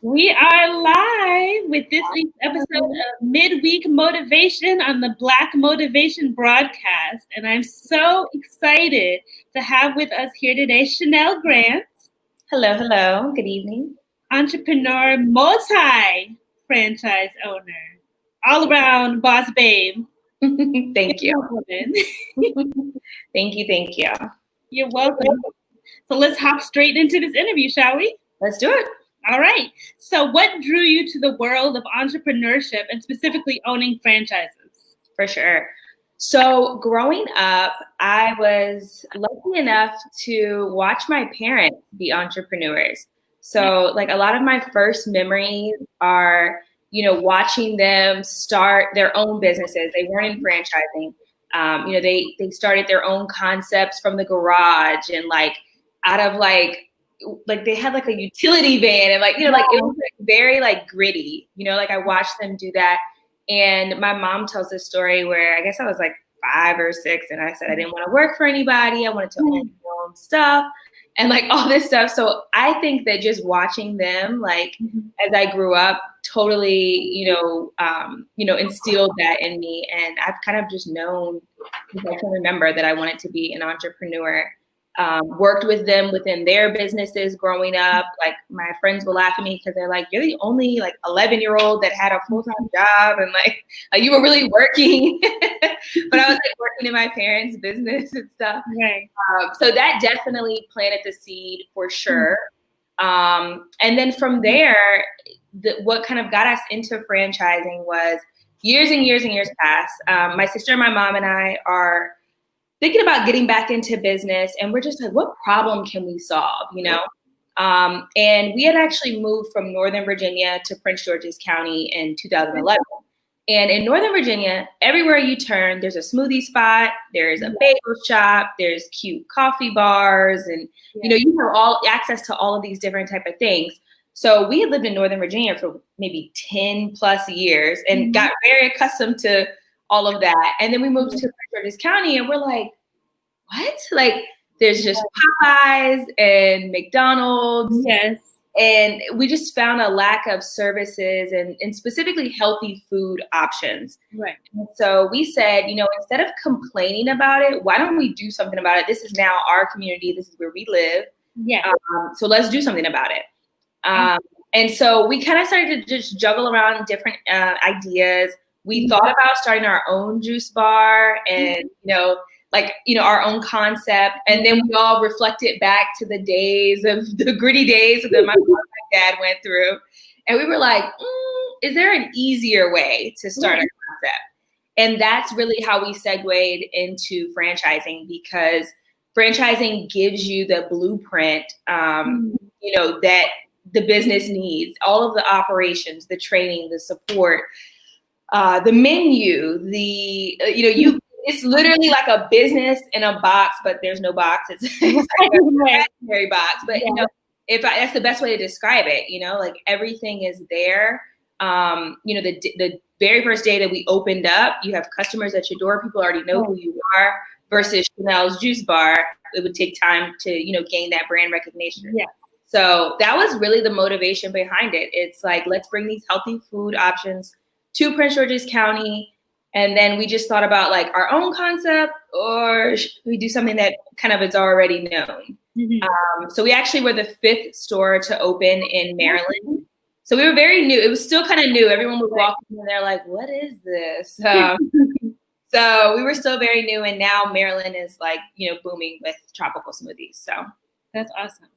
We are live with this week's episode of Midweek Motivation on the Black Motivation broadcast. And I'm so excited to have with us here today Chanel Grant. Hello. Good evening. Entrepreneur, multi-franchise owner, all-around boss babe. Thank you. Thank you. You're welcome. So let's hop straight into this interview, shall we? Let's do it. All right. So what drew you to the world of entrepreneurship and specifically owning franchises? For sure. So growing up, I was lucky enough to watch my parents be entrepreneurs. So like a lot of my first memories are, watching them start their own businesses. They weren't in franchising. They started their own concepts from the garage and out of they had like a utility van and it was very gritty, I watched them do that. And my mom tells this story where I guess I was 5 or 6 and I said I didn't want to work for anybody. I wanted to own my own stuff and all this stuff. So I think that just watching them as I grew up totally, instilled that in me. And I've kind of just known, since I can remember, that I wanted to be an entrepreneur. Worked with them within their businesses growing up. My friends will laugh at me because they're like, you're the only 11-year-old that had a full-time job and you were really working. But I was working in my parents' business and stuff. Right. So that definitely planted the seed for sure. And then from there, what kind of got us into franchising was years and years and years past. My sister, my mom, and I are thinking about getting back into business, and we're just what problem can we solve, And we had actually moved from Northern Virginia to Prince George's County in 2011. And in Northern Virginia, everywhere you turn, there's a smoothie spot, there's a bagel shop, there's cute coffee bars, and you have all access to all of these different type of things. So we had lived in Northern Virginia for maybe 10 plus years and got very accustomed to all of that. And then we moved to Prince George's County and we're like, what? There's just Popeyes and McDonald's. Yes. And we just found a lack of services and specifically healthy food options. Right. And so we said, instead of complaining about it, why don't we do something about it? This is now our community. This is where we live. Yeah. So let's do something about it. And so we kind of started to just juggle around different ideas. We thought about starting our own juice bar and, our own concept. And then we all reflected back to the days of the gritty days that my mom and my dad went through. And we were like, is there an easier way to start a concept? And that's really how we segued into franchising, because franchising gives you the blueprint, that the business needs, all of the operations, the training, the support, the menu, it's literally like a business in a box, but there's no box. It's like a imaginary box. But that's the best way to describe it. Everything is there. The very first day that we opened up, you have customers at your door. People already know who you are. Versus Chanel's Juice Bar, it would take time to gain that brand recognition. Yeah. So that was really the motivation behind it. It's let's bring these healthy food options to Prince George's County. And then we just thought about our own concept, or should we do something that kind of is already known? So we actually were the 5th store to open in Maryland. So we were very new. It was still kind of new. Everyone would walk in and they're like, what is this? So we were still very new. And now Maryland is booming with tropical smoothies. So that's awesome.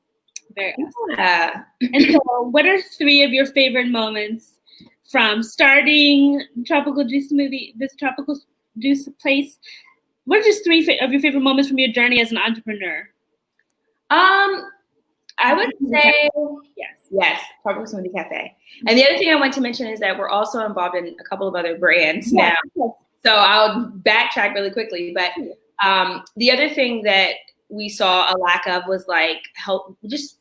Very awesome. And so what are 3 of your favorite moments from starting tropical juice place? What are just 3 of your favorite moments from your journey as an entrepreneur? I would say yes, Tropical Smoothie Cafe. And the other thing I want to mention is that we're also involved in a couple of other brands now. So I'll backtrack really quickly. But the other thing that we saw a lack of was health, just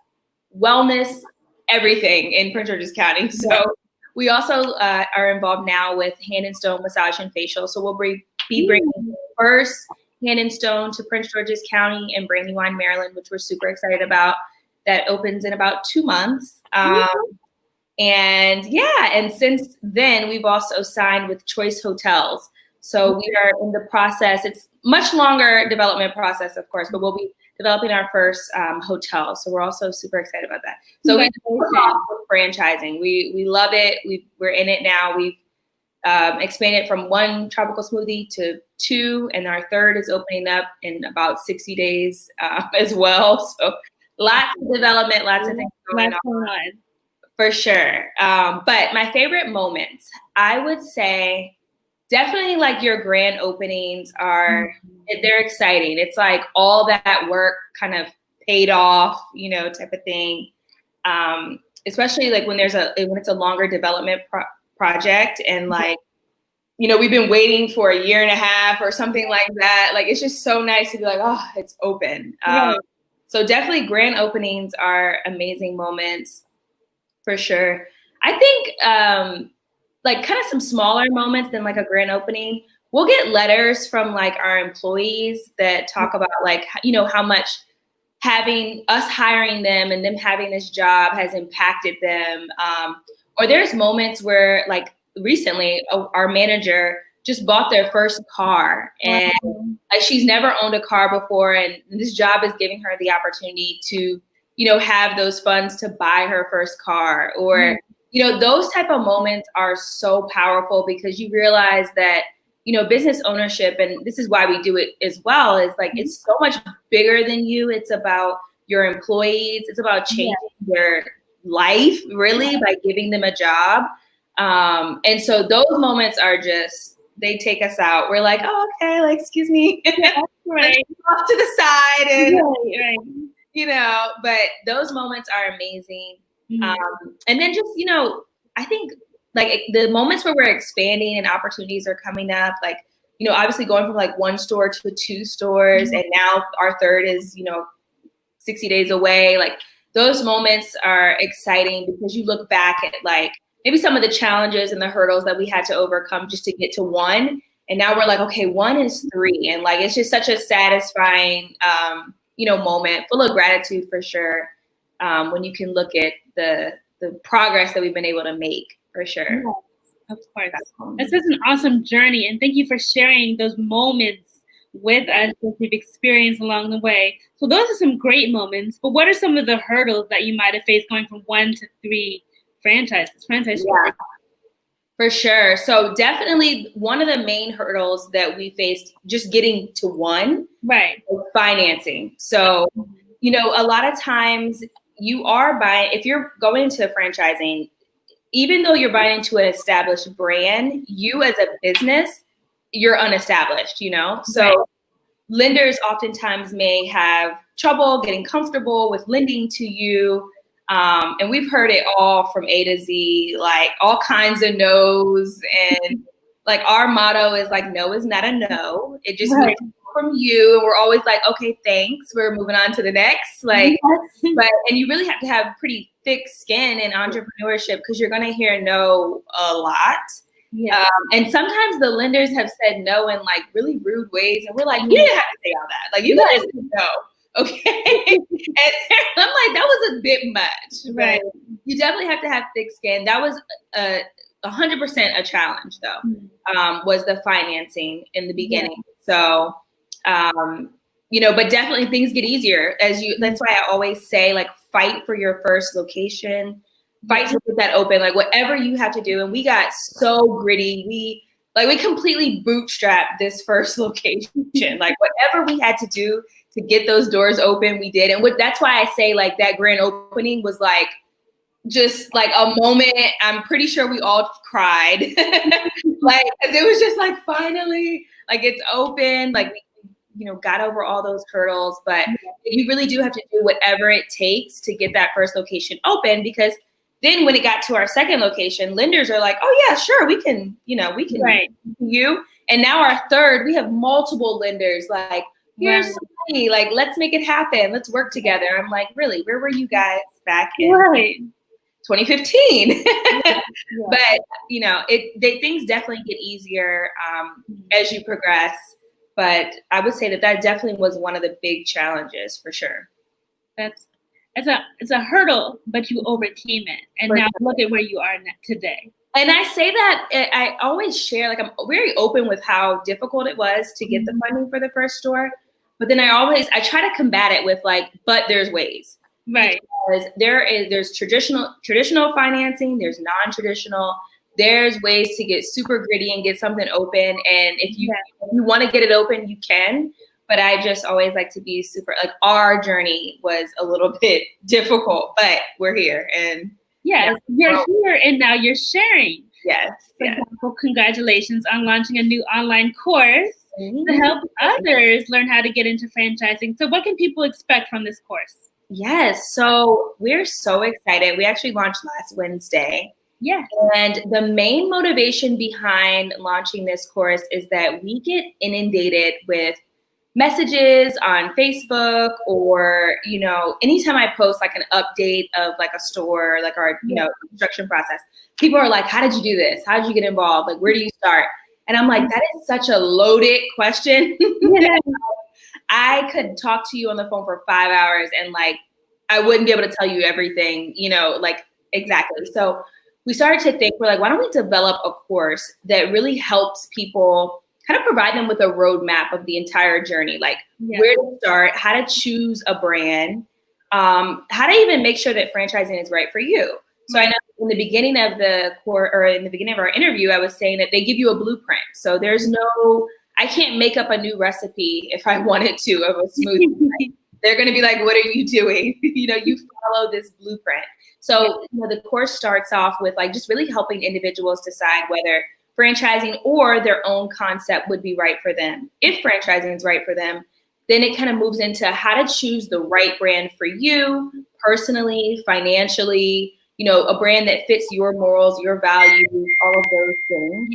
wellness, everything in Prince George's County. So we also are involved now with Hand and Stone Massage and Facial. So we'll be bringing the first Hand and Stone to Prince George's County and Brandywine, Maryland, which we're super excited about. That opens in about 2 months. And and since then, we've also signed with Choice Hotels. So we are in the process. It's much longer development process, of course, but we'll be developing our first hotel. So we're also super excited about that. So we franchising. We love it. We're in it now. We've expanded from 1 tropical smoothie to 2, and our 3rd is opening up in about 60 days as well. So lots of development, lots of things going on. For sure. But my favorite moments, I would say definitely like your grand openings they're exciting. It's like all that work kind of paid off, type of thing. Especially like when it's a longer development project and like, we've been waiting for a year and a half or something like that. Like, it's just so nice to be like, oh, it's open. So definitely grand openings are amazing moments for sure. I think like kind of some smaller moments than like a grand opening. We'll get letters from like our employees that talk about like, how much having us hiring them and them having this job has impacted them. Or there's moments where like recently our manager just bought their first car and like she's never owned a car before. And this job is giving her the opportunity to, have those funds to buy her first car or, those type of moments are so powerful because you realize that, business ownership, and this is why we do it as well, is like, it's so much bigger than you. It's about your employees. It's about changing their life really by giving them a job. And so those moments are just, they take us out. We're like, oh, okay, like, excuse me. Right. Off to the side and, but those moments are amazing. And then just, I think like the moments where we're expanding and opportunities are coming up, like, obviously going from like 1 store to 2 stores. And now our 3rd is, 60 days away. Like those moments are exciting because you look back at like maybe some of the challenges and the hurdles that we had to overcome just to get to 1. And now we're like, okay, 1 is 3. And like, it's just such a satisfying, moment full of gratitude for sure. When you can look at the progress that we've been able to make for sure. Yes, of course. This is an awesome journey. And thank you for sharing those moments with us that you've experienced along the way. So those are some great moments, but what are some of the hurdles that you might have faced going from 1 to 3 franchises? For sure. So definitely one of the main hurdles that we faced just getting to 1 was financing. So, a lot of times you are buying, if you're going into franchising, even though you're buying into an established brand, you as a business, you're unestablished, So lenders oftentimes may have trouble getting comfortable with lending to you. And we've heard it all from A to Z, like all kinds of no's. And like our motto is like, no is not a no. It just needs to come from you. And we're always like, okay, thanks. We're moving on to the next. Like, and you really have to have pretty thick skin in entrepreneurship because you're going to hear no a lot. And sometimes the lenders have said no in like really rude ways. And we're like, you didn't have to say all that. Like you guys said no. Okay. And I'm like, that was a bit much. Right. You definitely have to have thick skin. That was 100% a challenge though, was the financing in the beginning. So, but definitely things get easier that's why I always say like, fight for your first location, fight to get that open, like whatever you have to do. And we got so gritty. We completely bootstrapped this first location, like whatever we had to do to get those doors open, we did. And that's why I say like that grand opening was like, just like a moment. I'm pretty sure we all cried. Like, cause it was just like, finally, like it's open, like, got over all those hurdles, but you really do have to do whatever it takes to get that first location open. Because then when it got to our second location, lenders are like, oh yeah, sure. We can you. And now our 3rd, we have multiple lenders like, here's some money, like, let's make it happen. Let's work together. I'm like, really, where were you guys back in 2015? But, things definitely get easier as you progress. But I would say that definitely was one of the big challenges for sure. That's it's a hurdle, but you overcame it, and now look at where you are today. And I say that I always share, like, I'm very open with how difficult it was to get the funding for the first store. But then I try to combat it with like, but there's ways. Right. Because there's traditional financing, there's non-traditional, there's ways to get super gritty and get something open. And if you want to get it open, you can. But I just always like to be super, like, our journey was a little bit difficult, but we're here. And yes, you're here and now you're sharing. Yes. For example, congratulations on launching a new online course to help others learn how to get into franchising. So what can people expect from this course? Yes, so we're so excited. We actually launched last Wednesday. Yeah. And the main motivation behind launching this course is that we get inundated with messages on Facebook, or, you know, anytime I post like an update of like a store, like our, you know, construction process, people are like, how did you do this? How did you get involved? Like, where do you start? And I'm like, that is such a loaded question. I could talk to you on the phone for 5 hours and like, I wouldn't be able to tell you everything, you know, like exactly. So we started to think, we're like, why don't we develop a course that really helps people kind of provide them with a roadmap of the entire journey, like where to start, how to choose a brand, how to even make sure that franchising is right for you. So I know in the beginning of the course, or in the beginning of our interview, I was saying that they give you a blueprint. So there's I can't make up a new recipe if I wanted to of a smoothie. They're going to be like, what are you doing? You know, you follow this blueprint. So, you know, the course starts off with like just really helping individuals decide whether franchising or their own concept would be right for them. If franchising is right for them, then it kind of moves into how to choose the right brand for you personally, financially, you know, a brand that fits your morals, your values, all of those things.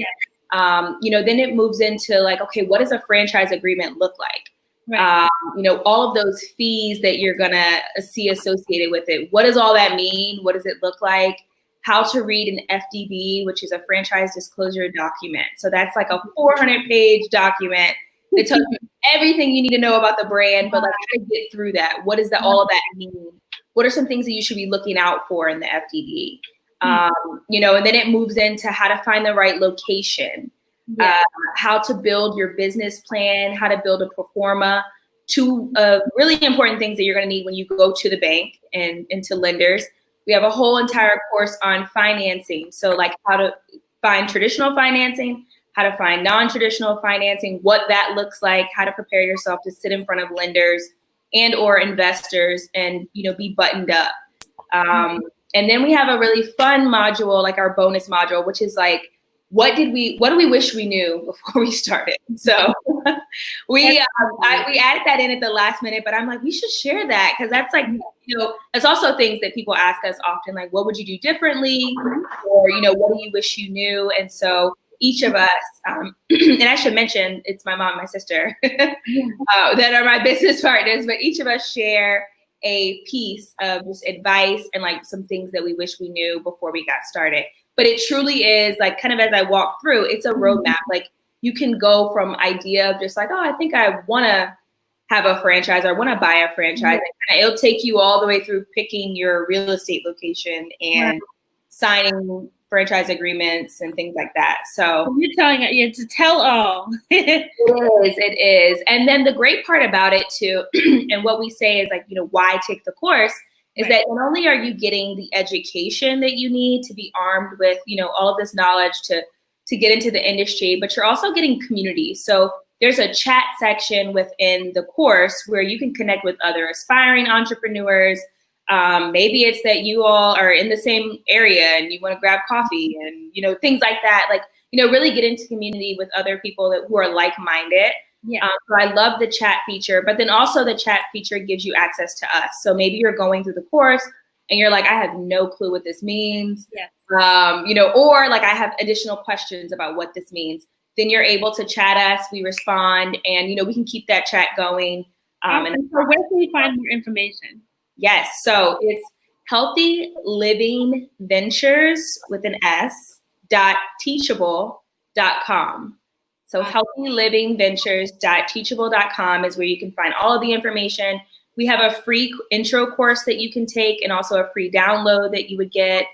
You know, then it moves into like, okay, what does a franchise agreement look like? You know, all of those fees that you're gonna see associated with it. What does all that mean? What does it look like? How to read an FDD, which is a franchise disclosure document. So that's like a 400-page document that tells you everything you need to know about the brand, but like how to get through that. What does all of that mean? What are some things that you should be looking out for in the FDD? You know, and then it moves into how to find the right location, how to build your business plan, how to build a pro forma, two really important things that you're going to need when you go to the bank and to lenders. We have a whole entire course on financing. So like how to find traditional financing, how to find non-traditional financing, what that looks like, how to prepare yourself to sit in front of lenders and or investors and, you know, be buttoned up. And then we have a really fun module, like our bonus module, which is like, what do we wish we knew before we started? So we added that in at the last minute, but I'm like, we should share that because that's like, you know, it's also things that people ask us often, like, what would you do differently? Or, you know, what do you wish you knew? And so each of us, and I should mention, it's my mom and my sister that are my business partners, but each of us share a piece of just advice and like some things that we wish we knew before we got started. But it truly is like, kind of as I walk through, it's a roadmap. Like you can go from idea of just like, oh, I think I want to have a franchise or want to buy a franchise. And it'll take you all the way through picking your real estate location and signing franchise agreements and things like that. So you're telling it, it's a tell all. It is. And then the great part about it too, and what we say is like, you know, why take the course is that not only are you getting the education that you need to be armed with, you know, all of this knowledge to get into the industry, but you're also getting community. So there's a chat section within the course where you can connect with other aspiring entrepreneurs. Maybe it's that you all are in the same area and you want to grab coffee and, you know, things like that. Like, you know, really get into community with other people who are like-minded. So I love the chat feature, but then also the chat feature gives you access to us. So maybe you're going through the course and you're like, I have no clue what this means. You know, or like I have additional questions about what this means. Then you're able to chat us, we respond, and, you know, we can keep that chat going. And so where can we find more information? Yes, so it's Healthy Living Ventures with an S .teachable.com. So healthylivingventures.teachable.com is where you can find all of the information. we have a free intro course that you can take and also a free download that you would get.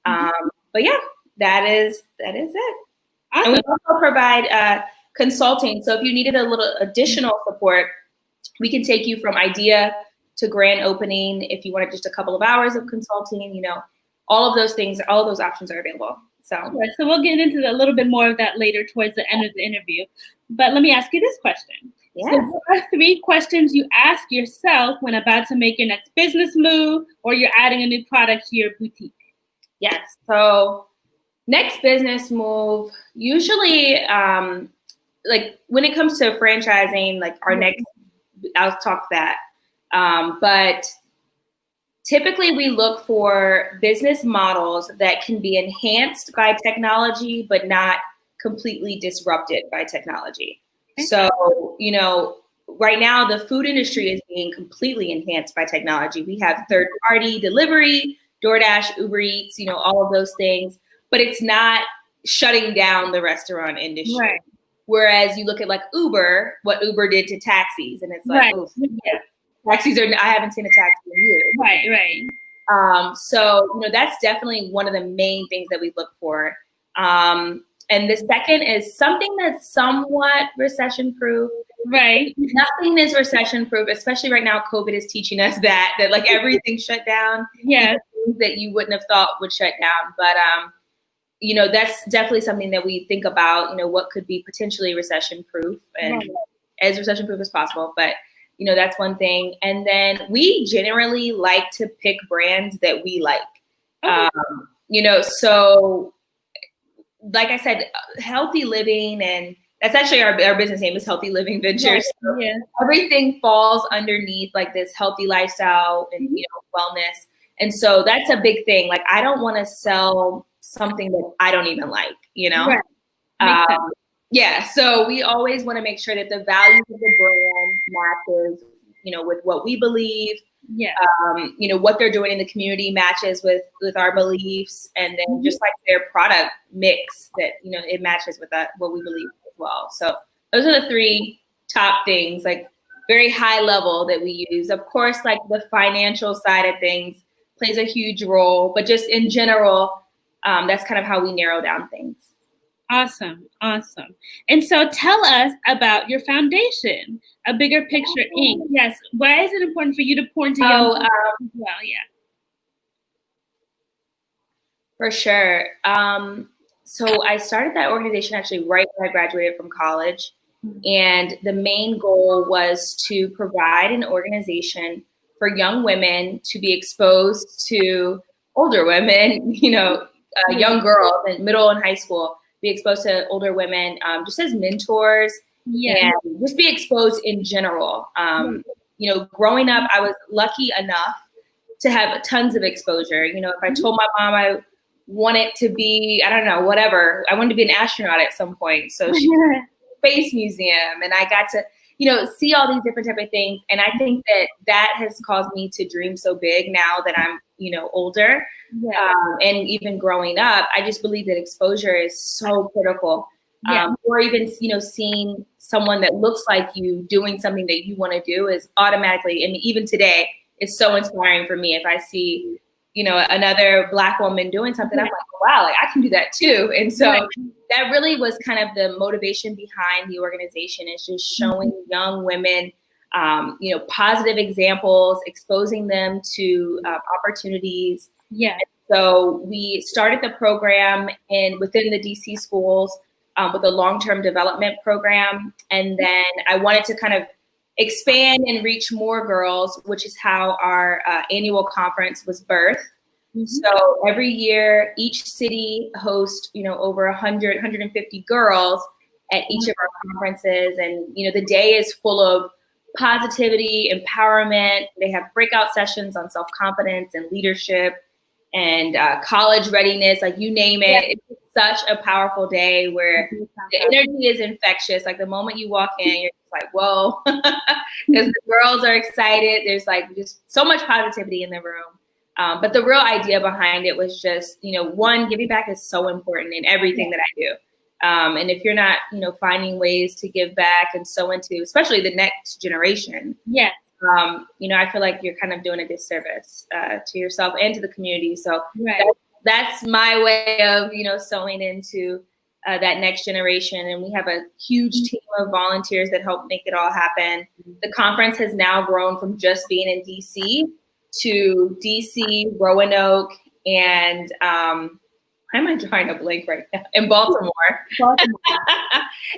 But yeah, that is it. Awesome. And we also provide consulting. So if you needed a little additional support, we can take you from idea to grand opening. If you wanted just a couple of hours of consulting, all of those things, all of those options are available. So we'll get into a little bit more of that later towards the end of the interview. But let me ask you this question. Yeah. So what are 3 questions you ask yourself when about to make your next business move or you're adding a new product to your boutique? Yes. So next business move, usually like when it comes to franchising, like our next, I'll talk that. But typically we look for business models that can be enhanced by technology, but not completely disrupted by technology. Okay. So, right now the food industry is being completely enhanced by technology. We have third-party delivery, DoorDash, Uber Eats, all of those things, but it's not shutting down the restaurant industry. Right. Whereas you look at like Uber, what Uber did to taxis, and it's like, taxis I haven't seen a taxi in years. Right. So, that's definitely one of the main things that we look for. And the second is something that's somewhat recession-proof. Right. Nothing is recession-proof, especially right now. COVID is teaching us that like everything shut down. Yeah. Things that you wouldn't have thought would shut down. But, that's definitely something that we think about, what could be potentially recession-proof and as recession-proof as possible. But, that's one thing. And then we generally like to pick brands that we like. Okay. So like I said, healthy living, and that's actually our business name is Healthy Living Ventures. So everything falls underneath like this healthy lifestyle and, wellness. And so that's a big thing. Like, I don't want to sell something that I don't even like, Right. Yeah. So we always want to make sure that the values of the brand matches, with what we believe. Yeah. What they're doing in the community matches with our beliefs, and then just like their product mix that, it matches with what we believe as well. So those are the 3 top things, like very high level that we use. Of course, like the financial side of things plays a huge role, but just in general, that's kind of how we narrow down things. Awesome. And so tell us about your foundation, A Bigger Picture Inc. Yes. Why is it important for you to pour into young people as well? Yeah. For sure. So I started that organization actually right when I graduated from college. And the main goal was to provide an organization for young women to be exposed to older women, young girls in middle and high school, be exposed to older women just as mentors and just be exposed in general. Growing up, I was lucky enough to have tons of exposure. If I told my mom I wanted to be, I don't know, whatever, I wanted to be an astronaut at some point. So she space museum, and I got to, see all these different type of things. And I think that has caused me to dream so big now that I'm, older. And even growing up, I just believe that exposure is so critical. Or even, seeing someone that looks like you doing something that you want to do is automatically, and even today, it's so inspiring for me. If I see, another Black woman doing something, I'm like, wow, like I can do that too. And so that really was kind of the motivation behind the organization, is just showing young women, positive examples, exposing them to opportunities. Yeah. So we started the program within the DC schools with a long-term development program. And then I wanted to kind of expand and reach more girls, which is how our annual conference was birthed. So every year, each city hosts, over 100, 150 girls at each of our conferences. And, the day is full of positivity, empowerment. They have breakout sessions on self-confidence and leadership and college readiness, like you name it. It's such a powerful day where the energy is infectious. Like the moment you walk in, you're just like, whoa, because the girls are excited. There's like just so much positivity in the room. But the real idea behind it was just, one, giving back is so important in everything that I do. And if you're not, finding ways to give back and so into, especially the next generation, I feel like you're kind of doing a disservice to yourself and to the community. So that's my way of, sewing into that next generation. And we have a huge team of volunteers that help make it all happen. The conference has now grown from just being in DC to DC, Roanoke, and why am I drawing a blank right now? In Baltimore.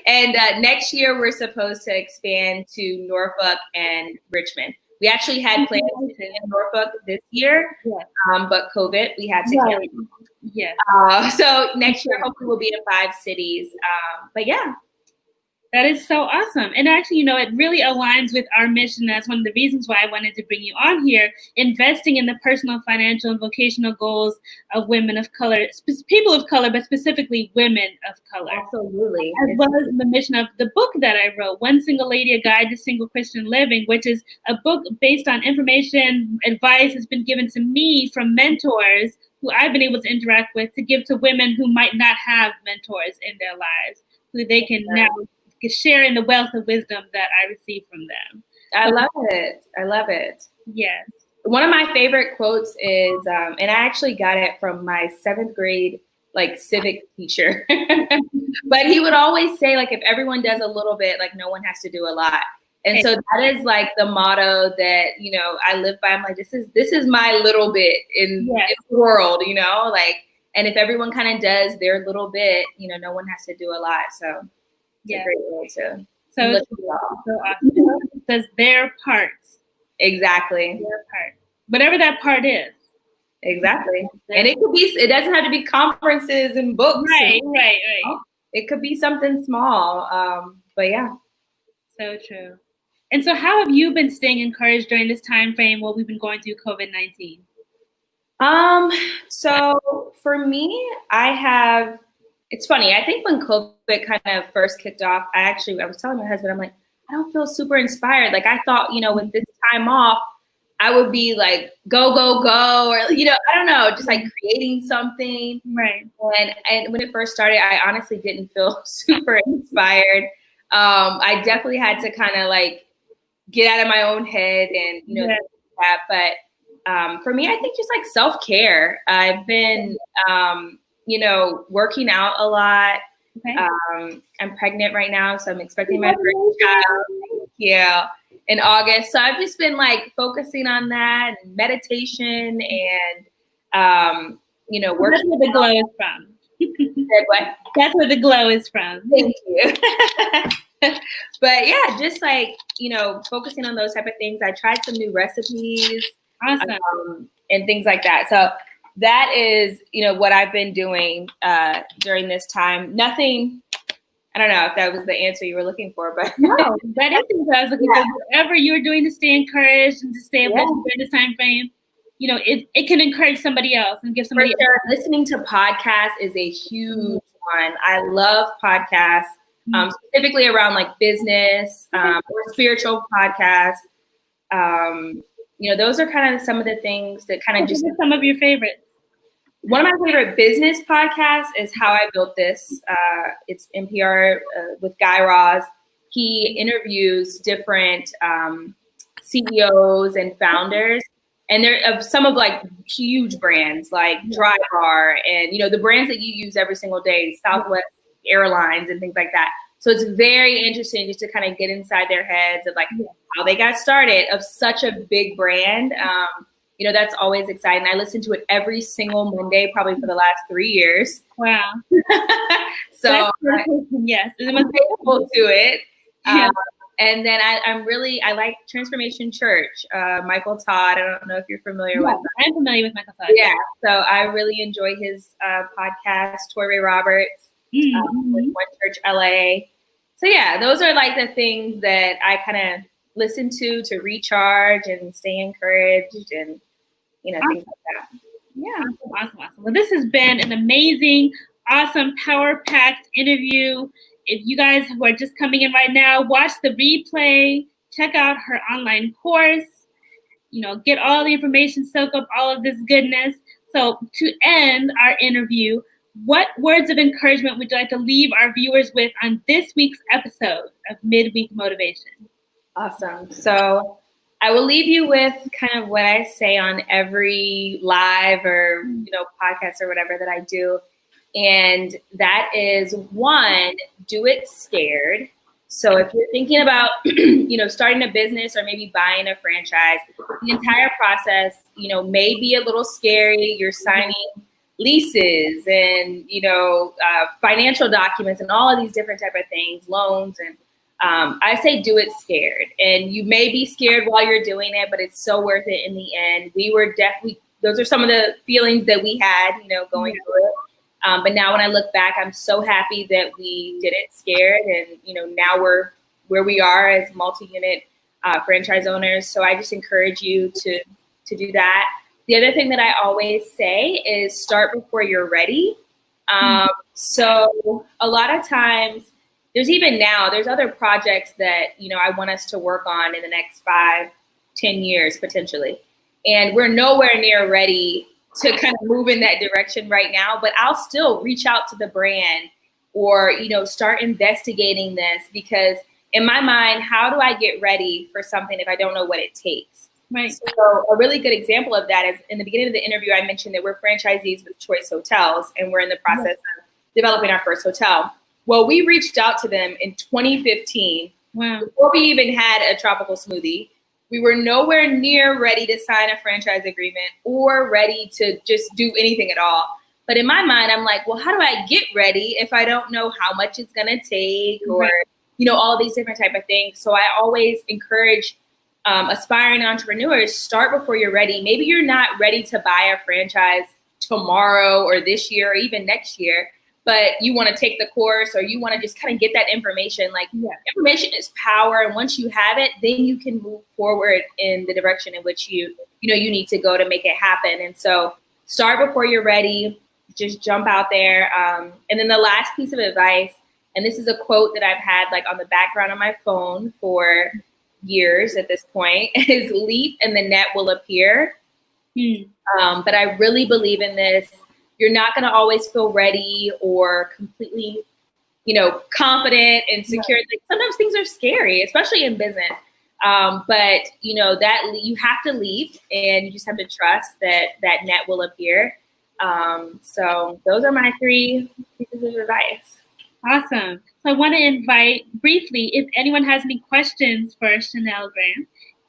And next year, we're supposed to expand to Norfolk and Richmond. We actually had plans to be in Norfolk this year, but COVID, we had to cancel. So next year, hopefully, we'll be in 5 cities. But yeah. That is so awesome. And actually, it really aligns with our mission. That's one of the reasons why I wanted to bring you on here, investing in the personal, financial, and vocational goals of women of color, people of color, but specifically women of color. Absolutely. As well as the mission of the book that I wrote, One Single Lady, A Guide to Single Christian Living, which is a book based on information, advice has been given to me from mentors who I've been able to interact with to give to women who might not have mentors in their lives, who they can now share in the wealth of wisdom that I receive from them. I love it. Yes. One of my favorite quotes is, and I actually got it from my 7th grade, civic teacher, but he would always say, if everyone does a little bit, no one has to do a lot. And so that is the motto that, I live by. I'm like, this is my little bit in the world, and if everyone kind of does their little bit, no one has to do a lot. So it's a great way to so awesome. It says their parts. Exactly. Their part. Whatever that part is. Exactly. And it doesn't have to be conferences and books. Right. It could be something small. But yeah. So true. And so how have you been staying encouraged during this time frame while we've been going through COVID-19? So for me, it's funny. I think when COVID kind of first kicked off, I was telling my husband, I'm like, I don't feel super inspired. I thought, with this time off, I would be go, go, go, or, I don't know, just creating something. Right. And when it first started, I honestly didn't feel super inspired. I definitely had to kind of get out of my own head and, that. But for me, I think just self-care. I've been, working out a lot. Okay. I'm pregnant right now, so I'm expecting my first child. In August. So I've just been focusing on that and meditation and, working. That's where the glow is from. Said what? That's where the glow is from. Thank you. But yeah, just focusing on those type of things. I tried some new recipes. Awesome. And things like that. So that is, what I've been doing during this time. Nothing, I don't know if that was the answer you were looking for, but no, that is what I was looking for. Whatever you're doing to stay encouraged and to stay uplifted during this time frame, it can encourage somebody else and give somebody else. Listening to podcasts is a huge one. I love podcasts, specifically around business or spiritual podcasts. Those are kind of some of the things that kind of just some of your favorites. One of my favorite business podcasts is How I Built This. It's NPR with Guy Raz. He interviews different CEOs and founders, and they're of some of huge brands like Drybar and the brands that you use every single day, Southwest Airlines and things like that. So it's very interesting just to kind of get inside their heads of how they got started of such a big brand. That's always exciting. I listen to it every single Monday, probably for the last 3 years. Wow. So yes, I'm faithful to it. And then I like Transformation Church, Michael Todd. I don't know if you're familiar with him. I'm familiar with Michael Todd. Yeah. So I really enjoy his podcast, Toy Ray Roberts, with One Church LA. So yeah, those are the things that I kind of listen to recharge and stay encouraged and, things like that. Yeah. Awesome. Well, this has been an amazing, awesome, power-packed interview. If you guys who are just coming in right now, watch the replay, check out her online course, get all the information, soak up all of this goodness. So to end our interview, what words of encouragement would you like to leave our viewers with on this week's episode of Midweek Motivation? Awesome. So I will leave you with kind of what I say on every live or, podcast or whatever that I do. And that is, one, do it scared. So if you're thinking about, starting a business or maybe buying a franchise, the entire process, may be a little scary. You're signing leases and, financial documents and all of these different type of things, loans. And I say do it scared. And you may be scared while you're doing it, but it's so worth it in the end. We were definitely, those are some of the feelings that we had, going through it. But now when I look back, I'm so happy that we did it scared. And, now we're where we are as multi-unit franchise owners. So I just encourage you to do that. The other thing that I always say is start before you're ready. So a lot of times, there's other projects that, I want us to work on in the next 5-10 years, potentially. And we're nowhere near ready to kind of move in that direction right now, but I'll still reach out to the brand or, start investigating this, because in my mind, how do I get ready for something if I don't know what it takes? Right. So a really good example of that is in the beginning of the interview, I mentioned that we're franchisees with Choice Hotels, and we're in the process of developing our first hotel. Well, we reached out to them in 2015. Wow. Before we even had a tropical smoothie. We were nowhere near ready to sign a franchise agreement or ready to just do anything at all. But in my mind, I'm like, well, how do I get ready if I don't know how much it's going to take or, all these different type of things. So I always encourage aspiring entrepreneurs, start before you're ready. Maybe you're not ready to buy a franchise tomorrow or this year or even next year, but you want to take the course or you want to just kind of get that information. Like information is power. And once you have it, then you can move forward in the direction in which you need to go to make it happen. And so start before you're ready, just jump out there. And then the last piece of advice, and this is a quote that I've had like on the background of my phone for years at this point, is leap and the net will appear. But I really believe in this. You're not going to always feel ready or completely, confident and secure. Like, sometimes things are scary, especially in business. But that you have to leap, and you just have to trust that that net will appear. So those are my 3 pieces of advice. Awesome. So I want to invite briefly, if anyone has any questions for Chanel Graham,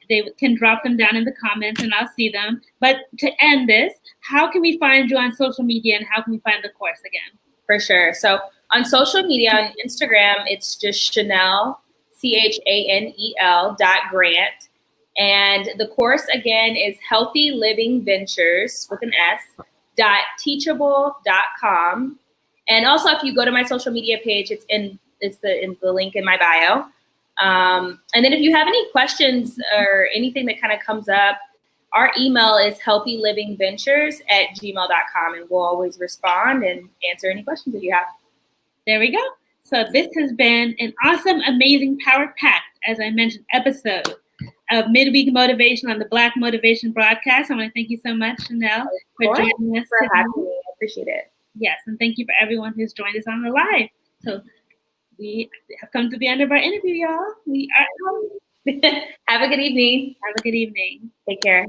they can drop them down in the comments and I'll see them. But to end this, how can we find you on social media and how can we find the course again? For sure. So on social media, on Instagram, it's just Chanel, CHANEL.grant. And the course again is Healthy Living Ventures with an S.teachable.com. And also if you go to my social media page, it's in the link in my bio. And then if you have any questions or anything that kind of comes up, our email is healthylivingventures@gmail.com, and we'll always respond and answer any questions that you have. There we go. So this has been an awesome, amazing, power-packed, as I mentioned, episode of Midweek Motivation on the Black Motivation broadcast. I want to thank you so much, Chanel, for joining us today. I appreciate it. Yes, and thank you for everyone who's joined us on the live. So we have come to the end of our interview, y'all. We are Have a good evening. Have a good evening. Take care.